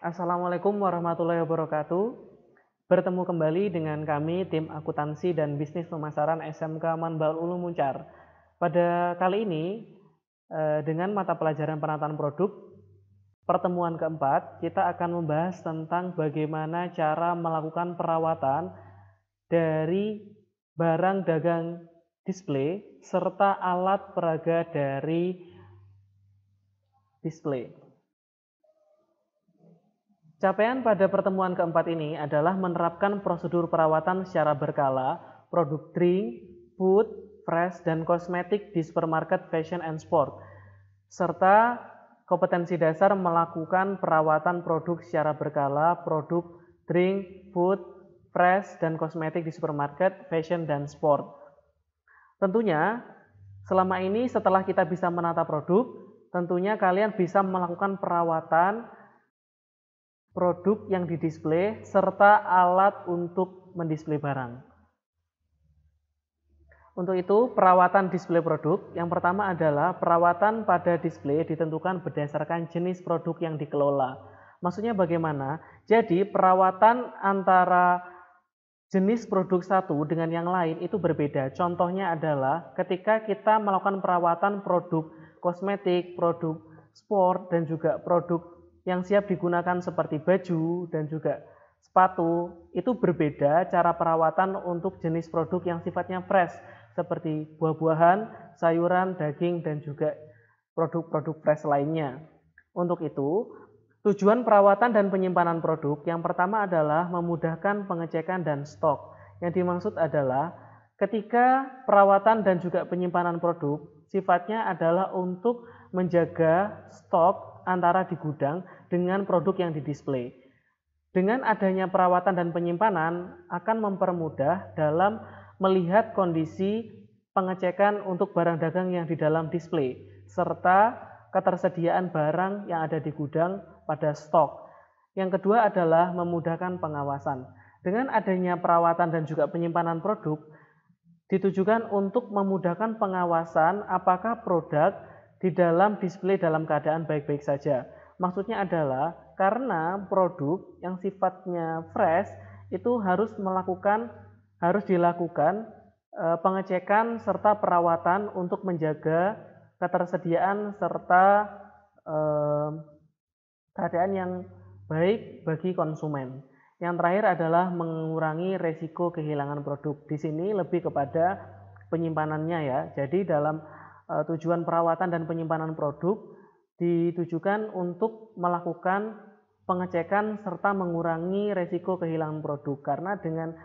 Assalamualaikum warahmatullahi wabarakatuh. Bertemu kembali dengan kami tim akuntansi dan bisnis pemasaran SMK Manbaul Ulum Muncar. Pada kali ini dengan mata pelajaran penataan produk pertemuan keempat, kita akan membahas tentang bagaimana cara melakukan perawatan dari barang dagang display serta alat peraga dari display. Capaian pada pertemuan keempat ini adalah menerapkan prosedur perawatan secara berkala produk drink, food, fresh, dan kosmetik di supermarket fashion and sport, serta kompetensi dasar melakukan perawatan produk secara berkala produk drink, food, fresh, dan kosmetik di supermarket fashion dan sport. Tentunya selama ini setelah kita bisa menata produk, tentunya kalian bisa melakukan perawatan produk yang didisplay serta alat untuk mendisplay barang. Untuk itu, perawatan display produk yang pertama adalah perawatan pada display ditentukan berdasarkan jenis produk yang dikelola. Maksudnya bagaimana? Jadi, perawatan antara jenis produk satu dengan yang lain itu berbeda. Contohnya adalah ketika kita melakukan perawatan produk kosmetik, produk sport, dan juga produk yang siap digunakan seperti baju dan juga sepatu, itu berbeda cara perawatan untuk jenis produk yang sifatnya fresh seperti buah-buahan, sayuran, daging, dan juga produk-produk fresh lainnya. Untuk itu, tujuan perawatan dan penyimpanan produk yang pertama adalah memudahkan pengecekan dan stok. Yang dimaksud adalah ketika perawatan dan juga penyimpanan produk sifatnya adalah untuk menjaga stok antara di gudang dengan produk yang didisplay. Dengan adanya perawatan dan penyimpanan akan mempermudah dalam melihat kondisi pengecekan untuk barang dagang yang di dalam display serta ketersediaan barang yang ada di gudang pada stok. Yang kedua adalah memudahkan pengawasan. Dengan adanya perawatan dan juga penyimpanan produk ditujukan untuk memudahkan pengawasan apakah produk di dalam display dalam keadaan baik-baik saja. Maksudnya adalah karena produk yang sifatnya fresh itu harus dilakukan pengecekan serta perawatan untuk menjaga ketersediaan serta keadaan yang baik bagi konsumen. Yang terakhir adalah mengurangi resiko kehilangan produk. Di sini lebih kepada penyimpanannya ya. Jadi dalam tujuan perawatan dan penyimpanan produk ditujukan untuk melakukan pengecekan serta mengurangi resiko kehilangan produk karena dengan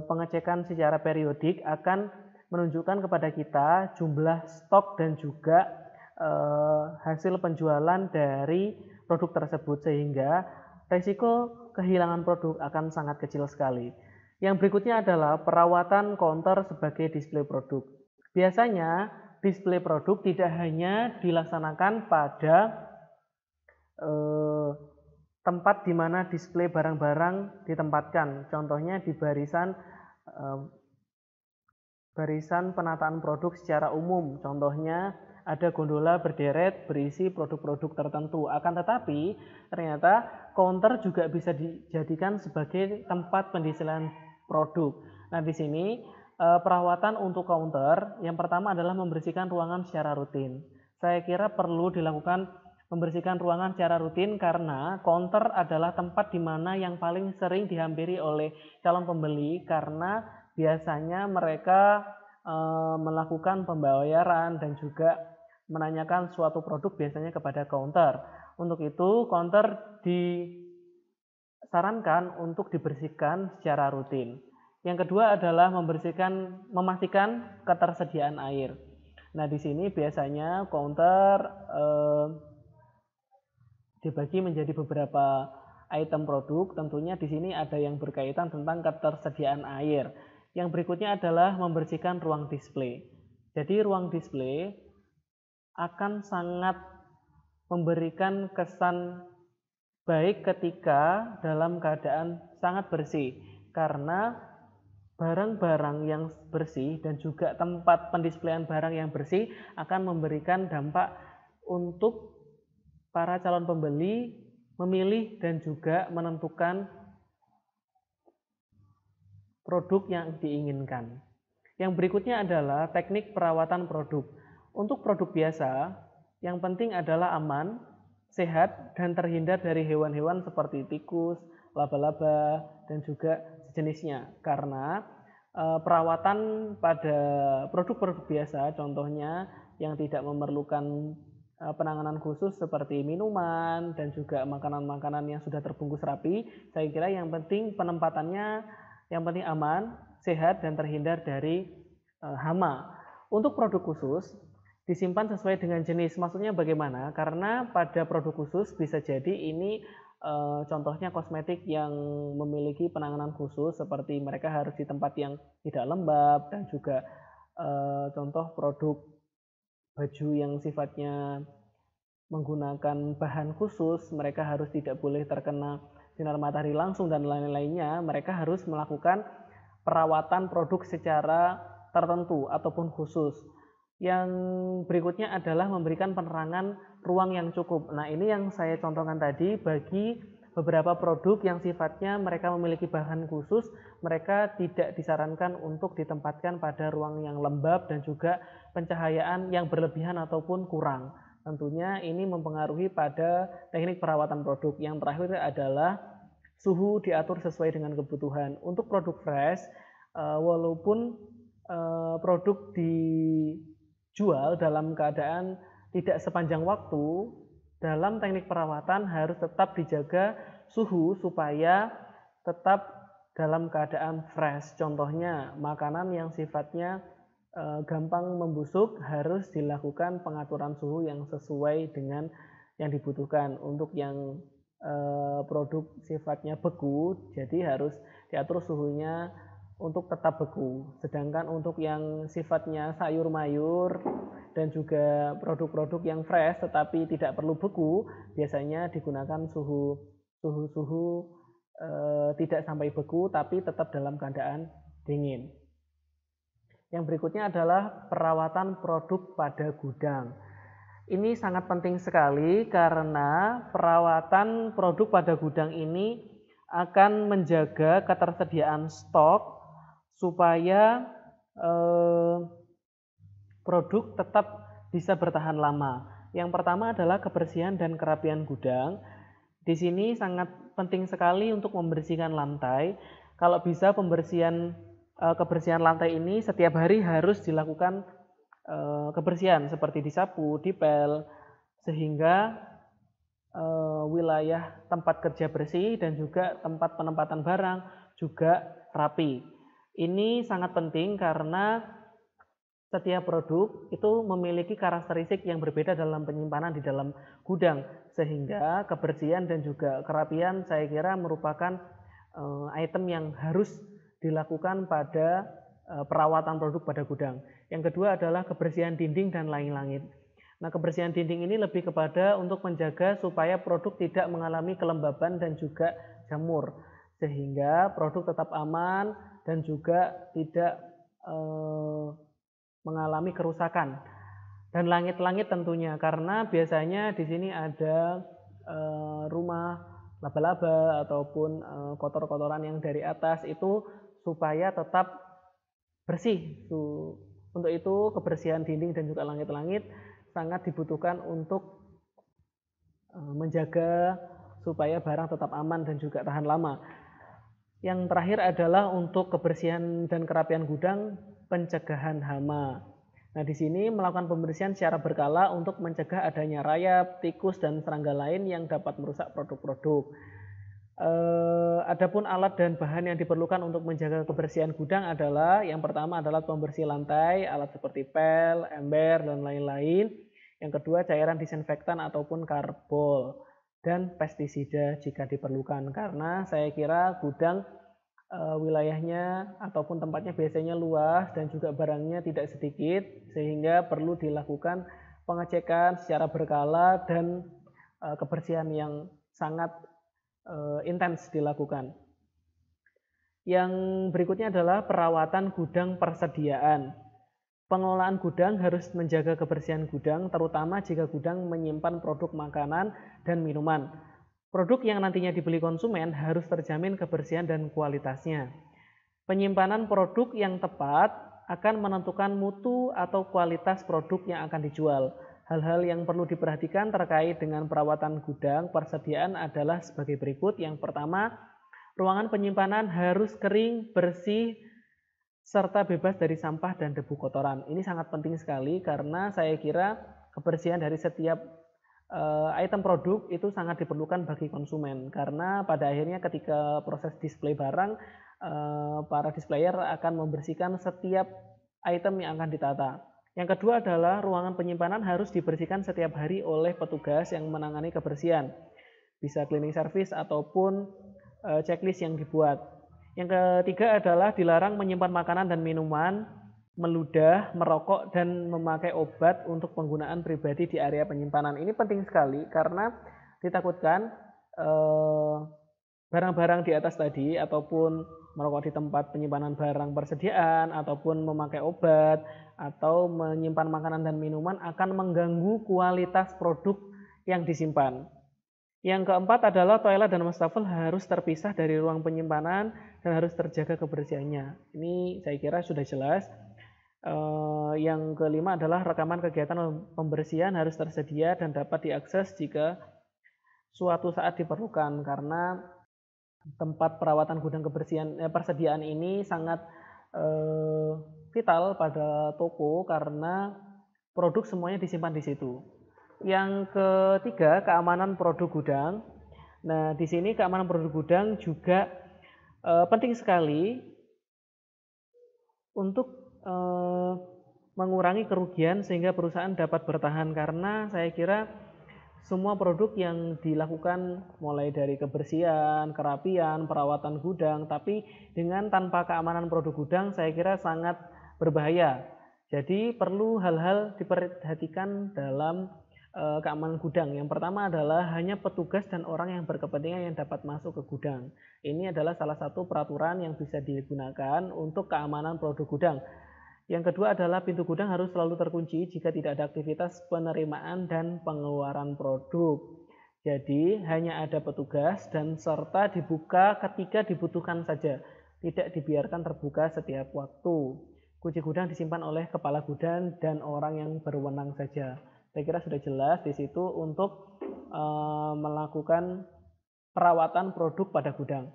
pengecekan secara periodik akan menunjukkan kepada kita jumlah stok dan juga hasil penjualan dari produk tersebut sehingga resiko kehilangan produk akan sangat kecil sekali. Yang berikutnya adalah perawatan counter sebagai display produk. Biasanya display produk tidak hanya dilaksanakan pada tempat di mana display barang-barang ditempatkan. Contohnya di barisan penataan produk secara umum. Contohnya ada gondola berderet berisi produk-produk tertentu. Akan tetapi ternyata counter juga bisa dijadikan sebagai tempat pendisplean produk. Nah, di sini perawatan untuk counter yang pertama adalah membersihkan ruangan secara rutin. Saya kira perlu dilakukan membersihkan ruangan secara rutin karena counter adalah tempat di mana yang paling sering dihampiri oleh calon pembeli karena biasanya mereka melakukan pembayaran dan juga menanyakan suatu produk biasanya kepada counter. Untuk itu counter disarankan untuk dibersihkan secara rutin. Yang kedua adalah memastikan ketersediaan air. Nah, di sini biasanya counter dibagi menjadi beberapa item produk. Tentunya di sini ada yang berkaitan tentang ketersediaan air. Yang berikutnya adalah membersihkan ruang display. Jadi ruang display akan sangat memberikan kesan baik ketika dalam keadaan sangat bersih karena barang-barang yang bersih dan juga tempat pendisplean barang yang bersih akan memberikan dampak untuk para calon pembeli memilih dan juga menentukan produk yang diinginkan. Yang berikutnya adalah teknik perawatan produk. Untuk produk biasa, yang penting adalah aman, sehat, dan terhindar dari hewan-hewan seperti tikus, laba-laba, dan juga sejenisnya. Karena perawatan pada produk-produk biasa, contohnya yang tidak memerlukan penanganan khusus seperti minuman dan juga makanan-makanan yang sudah terbungkus rapi, saya kira yang penting penempatannya yang penting aman, sehat, dan terhindar dari hama. Untuk produk khusus disimpan sesuai dengan jenis. Maksudnya bagaimana? Karena pada produk khusus bisa jadi ini contohnya kosmetik yang memiliki penanganan khusus seperti mereka harus di tempat yang tidak lembab, dan juga contoh produk baju yang sifatnya menggunakan bahan khusus, mereka harus tidak boleh terkena sinar matahari langsung dan lain-lainnya. Mereka harus melakukan perawatan produk secara tertentu ataupun khusus. Yang berikutnya adalah memberikan penerangan ruang yang cukup. Nah, ini yang saya contohkan tadi. Bagi beberapa produk yang sifatnya mereka memiliki bahan khusus, mereka tidak disarankan untuk ditempatkan pada ruang yang lembab dan juga pencahayaan yang berlebihan ataupun kurang. Tentunya ini mempengaruhi pada teknik perawatan produk. Yang terakhir adalah suhu diatur sesuai dengan kebutuhan. Untuk produk fresh, walaupun produk dijual dalam keadaan tidak sepanjang waktu, dalam teknik perawatan harus tetap dijaga suhu supaya tetap dalam keadaan fresh. Contohnya makanan yang sifatnya gampang membusuk harus dilakukan pengaturan suhu yang sesuai dengan yang dibutuhkan. Untuk yang produk sifatnya beku, jadi harus diatur suhunya untuk tetap beku. Sedangkan untuk yang sifatnya sayur mayur dan juga produk-produk yang fresh tetapi tidak perlu beku, biasanya digunakan suhu tidak sampai beku tapi tetap dalam keadaan dingin. Yang berikutnya adalah perawatan produk pada gudang. Ini sangat penting sekali karena perawatan produk pada gudang ini akan menjaga ketersediaan stok supaya produk tetap bisa bertahan lama. Yang pertama adalah kebersihan dan kerapian gudang. Di sini sangat penting sekali untuk membersihkan lantai. Kalau bisa kebersihan lantai ini setiap hari harus dilakukan kebersihan seperti disapu, dipel, sehingga wilayah tempat kerja bersih dan juga tempat penempatan barang juga rapi. Ini sangat penting karena setiap produk itu memiliki karakteristik yang berbeda dalam penyimpanan di dalam gudang, sehingga kebersihan dan juga kerapian saya kira merupakan item yang harus dilakukan pada perawatan produk pada gudang. Yang kedua adalah kebersihan dinding dan langit-langit. Nah, kebersihan dinding ini lebih kepada untuk menjaga supaya produk tidak mengalami kelembaban dan juga jamur, sehingga produk tetap aman dan juga tidak mengalami kerusakan. Dan langit-langit tentunya, karena biasanya di sini ada rumah laba-laba ataupun kotor-kotoran yang dari atas itu supaya tetap bersih. Untuk itu kebersihan dinding dan juga langit-langit sangat dibutuhkan untuk menjaga supaya barang tetap aman dan juga tahan lama. Yang terakhir adalah untuk kebersihan dan kerapian gudang, pencegahan hama. Nah, di sini melakukan pembersihan secara berkala untuk mencegah adanya rayap, tikus, dan serangga lain yang dapat merusak produk-produk. Adapun alat dan bahan yang diperlukan untuk menjaga kebersihan gudang adalah yang pertama adalah pembersih lantai, alat seperti pel, ember, dan lain-lain. Yang kedua cairan disinfektan ataupun karbol, dan pestisida jika diperlukan, karena saya kira gudang wilayahnya ataupun tempatnya biasanya luas dan juga barangnya tidak sedikit, sehingga perlu dilakukan pengecekan secara berkala dan kebersihan yang sangat intens dilakukan. Yang berikutnya adalah perawatan gudang persediaan. Pengelolaan gudang harus menjaga kebersihan gudang, terutama jika gudang menyimpan produk makanan dan minuman. Produk yang nantinya dibeli konsumen harus terjamin kebersihan dan kualitasnya. Penyimpanan produk yang tepat akan menentukan mutu atau kualitas produk yang akan dijual. Hal-hal yang perlu diperhatikan terkait dengan perawatan gudang persediaan adalah sebagai berikut. Yang pertama, ruangan penyimpanan harus kering, bersih, serta bebas dari sampah dan debu kotoran. Ini sangat penting sekali karena saya kira kebersihan dari setiap item produk itu sangat diperlukan bagi konsumen karena pada akhirnya ketika proses display barang para displayer akan membersihkan setiap item yang akan ditata. Yang kedua adalah ruangan penyimpanan harus dibersihkan setiap hari oleh petugas yang menangani kebersihan, bisa cleaning service ataupun checklist yang dibuat. Yang ketiga adalah dilarang menyimpan makanan dan minuman, meludah, merokok, dan memakai obat untuk penggunaan pribadi di area penyimpanan. Ini penting sekali karena ditakutkan barang-barang di atas tadi ataupun merokok di tempat penyimpanan barang persediaan ataupun memakai obat atau menyimpan makanan dan minuman akan mengganggu kualitas produk yang disimpan. Yang keempat adalah toilet dan wastafel harus terpisah dari ruang penyimpanan dan harus terjaga kebersihannya. Ini saya kira sudah jelas. Yang kelima adalah rekaman kegiatan pembersihan harus tersedia dan dapat diakses jika suatu saat diperlukan karena tempat perawatan gudang kebersihan persediaan ini sangat vital pada toko karena produk semuanya disimpan di situ. Yang ketiga, keamanan produk gudang. Nah, di sini keamanan produk gudang juga penting sekali untuk mengurangi kerugian sehingga perusahaan dapat bertahan karena saya kira semua produk yang dilakukan mulai dari kebersihan, kerapian, perawatan gudang tapi dengan tanpa keamanan produk gudang saya kira sangat berbahaya. Jadi perlu hal-hal diperhatikan dalam keamanan gudang. Yang pertama adalah hanya petugas dan orang yang berkepentingan yang dapat masuk ke gudang. Ini adalah salah satu peraturan yang bisa digunakan untuk keamanan produk gudang. Yang kedua adalah pintu gudang harus selalu terkunci jika tidak ada aktivitas penerimaan dan pengeluaran produk. Jadi hanya ada petugas dan serta dibuka ketika dibutuhkan saja, tidak dibiarkan terbuka setiap waktu. Kunci gudang disimpan oleh kepala gudang dan orang yang berwenang saja. Saya kira sudah jelas di situ untuk melakukan perawatan produk pada gudang.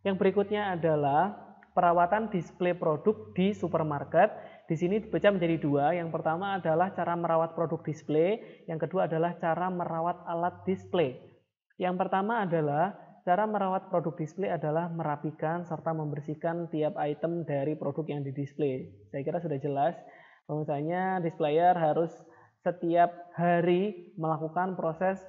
Yang berikutnya adalah perawatan display produk di supermarket. Di sini dipecah menjadi dua. Yang pertama adalah cara merawat produk display. Yang kedua adalah cara merawat alat display. Yang pertama adalah cara merawat produk display adalah merapikan serta membersihkan tiap item dari produk yang didisplay. Saya kira sudah jelas bahwasanya displayer harus setiap hari melakukan proses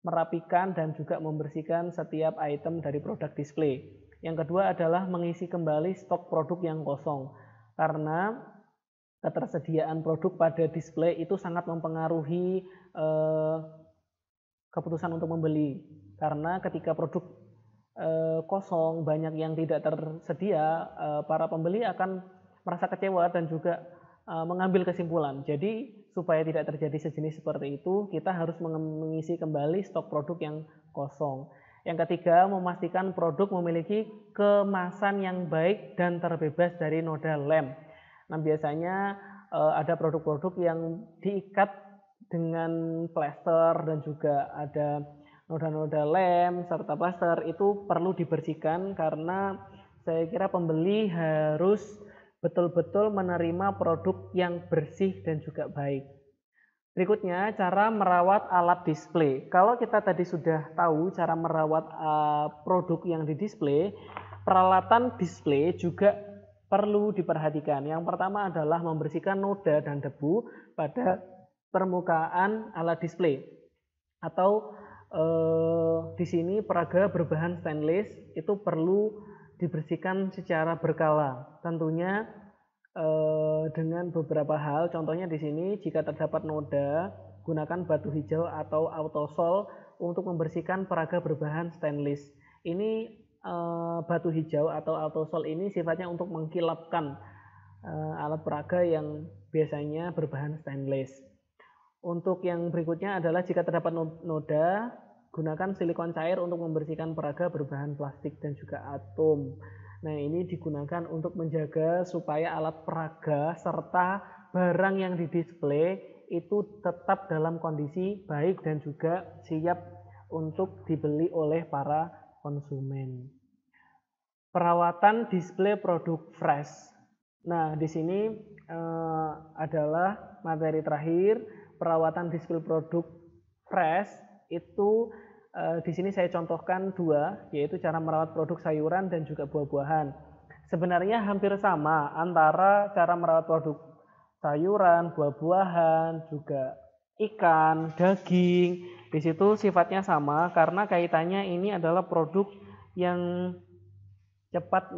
merapikan dan juga membersihkan setiap item dari produk display. Yang kedua adalah mengisi kembali stok produk yang kosong karena ketersediaan produk pada display itu sangat mempengaruhi keputusan untuk membeli karena ketika produk kosong banyak yang tidak tersedia para pembeli akan merasa kecewa dan juga mengambil kesimpulan. Jadi supaya tidak terjadi sejenis seperti itu kita harus mengisi kembali stok produk yang kosong. Yang ketiga, memastikan produk memiliki kemasan yang baik dan terbebas dari noda lem. Nah, biasanya ada produk-produk yang diikat dengan plester dan juga ada noda-noda lem serta plester itu perlu dibersihkan karena saya kira pembeli harus betul-betul menerima produk yang bersih dan juga baik. Berikutnya, cara merawat alat display. Kalau kita tadi sudah tahu cara merawat produk yang didisplay, peralatan display juga perlu diperhatikan. Yang pertama adalah membersihkan noda dan debu pada permukaan alat display. Atau di sini peraga berbahan stainless itu perlu dibersihkan secara berkala. Tentunya dengan beberapa hal, contohnya di sini jika terdapat noda, gunakan batu hijau atau autosol untuk membersihkan peraga berbahan stainless. Ini batu hijau atau autosol ini sifatnya untuk mengkilapkan alat peraga yang biasanya berbahan stainless. Untuk yang berikutnya adalah jika terdapat noda, gunakan silikon cair untuk membersihkan peraga berbahan plastik dan juga atom. Nah, ini digunakan untuk menjaga supaya alat peraga serta barang yang didisplay itu tetap dalam kondisi baik dan juga siap untuk dibeli oleh para konsumen. Perawatan display produk fresh. Nah, di sini adalah materi terakhir, perawatan display produk fresh itu di sini saya contohkan dua, yaitu cara merawat produk sayuran dan juga buah-buahan. Sebenarnya hampir sama antara cara merawat produk sayuran, buah-buahan, juga ikan, daging. Di situ sifatnya sama karena kaitannya ini adalah produk yang cepat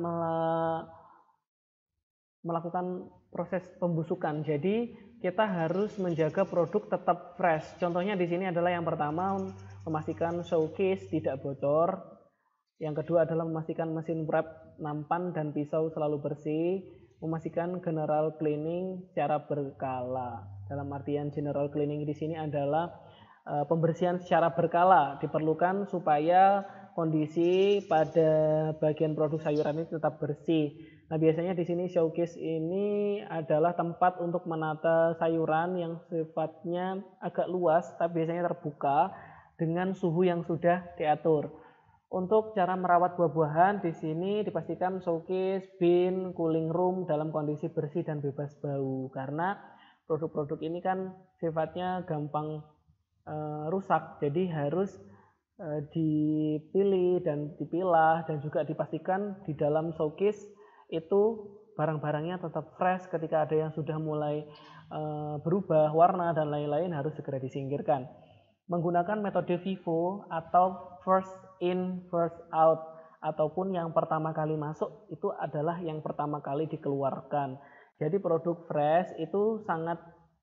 melakukan proses pembusukan. Jadi kita harus menjaga produk tetap fresh. Contohnya di sini adalah yang pertama memastikan showcase tidak bocor. Yang kedua adalah memastikan mesin prep, nampan dan pisau selalu bersih. Memastikan general cleaning secara berkala. Dalam artian general cleaning di sini adalah pembersihan secara berkala diperlukan supaya kondisi pada bagian produk sayuran ini tetap bersih. Nah, biasanya di sini showcase ini adalah tempat untuk menata sayuran yang sifatnya agak luas, tapi biasanya terbuka dengan suhu yang sudah diatur. Untuk cara merawat buah-buahan di sini dipastikan showcase, bin, cooling room dalam kondisi bersih dan bebas bau. Karena produk-produk ini kan sifatnya gampang rusak, jadi harus dipilih dan dipilah dan juga dipastikan di dalam showcase itu barang-barangnya tetap fresh. Ketika ada yang sudah mulai berubah warna dan lain-lain harus segera disingkirkan. Menggunakan metode FIFO atau first in first out, ataupun yang pertama kali masuk itu adalah yang pertama kali dikeluarkan. Jadi produk fresh itu sangat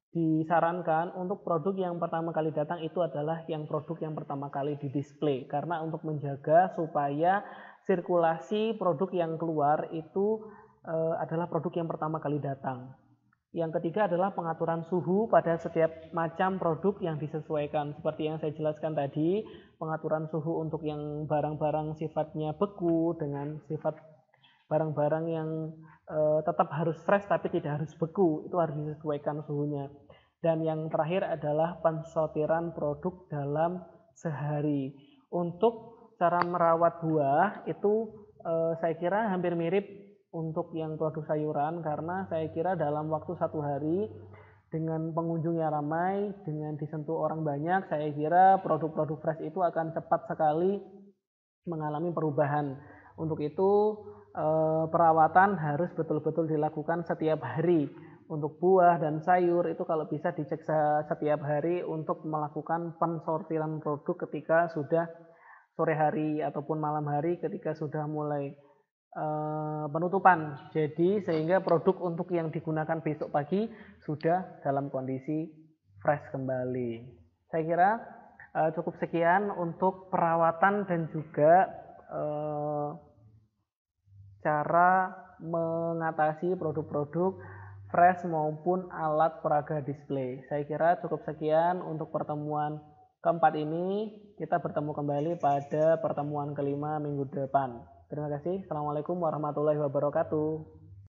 disarankan untuk produk yang pertama kali datang itu adalah yang produk yang pertama kali di display, karena untuk menjaga supaya sirkulasi produk yang keluar itu adalah produk yang pertama kali datang. Yang ketiga adalah pengaturan suhu pada setiap macam produk yang disesuaikan. Seperti yang saya jelaskan tadi, pengaturan suhu untuk yang barang-barang sifatnya beku dengan sifat barang-barang yang tetap harus fresh tapi tidak harus beku, itu harus disesuaikan suhunya. Dan yang terakhir adalah pensortiran produk dalam sehari. Untuk cara merawat buah itu saya kira hampir mirip untuk yang produk sayuran, karena saya kira dalam waktu 1 hari dengan pengunjung yang ramai, dengan disentuh orang banyak, saya kira produk-produk fresh itu akan cepat sekali mengalami perubahan. Untuk itu perawatan harus betul-betul dilakukan setiap hari. Untuk buah dan sayur itu kalau bisa dicek setiap hari untuk melakukan pensortiran produk ketika sudah sore hari ataupun malam hari ketika sudah mulai penutupan. Jadi sehingga produk untuk yang digunakan besok pagi sudah dalam kondisi fresh kembali. Saya kira cukup sekian untuk perawatan dan juga cara mengatasi produk-produk fresh maupun alat peraga display. Saya kira cukup sekian untuk pertemuan keempat ini. Kita bertemu kembali pada pertemuan kelima minggu depan. Terima kasih. Assalamualaikum warahmatullahi wabarakatuh.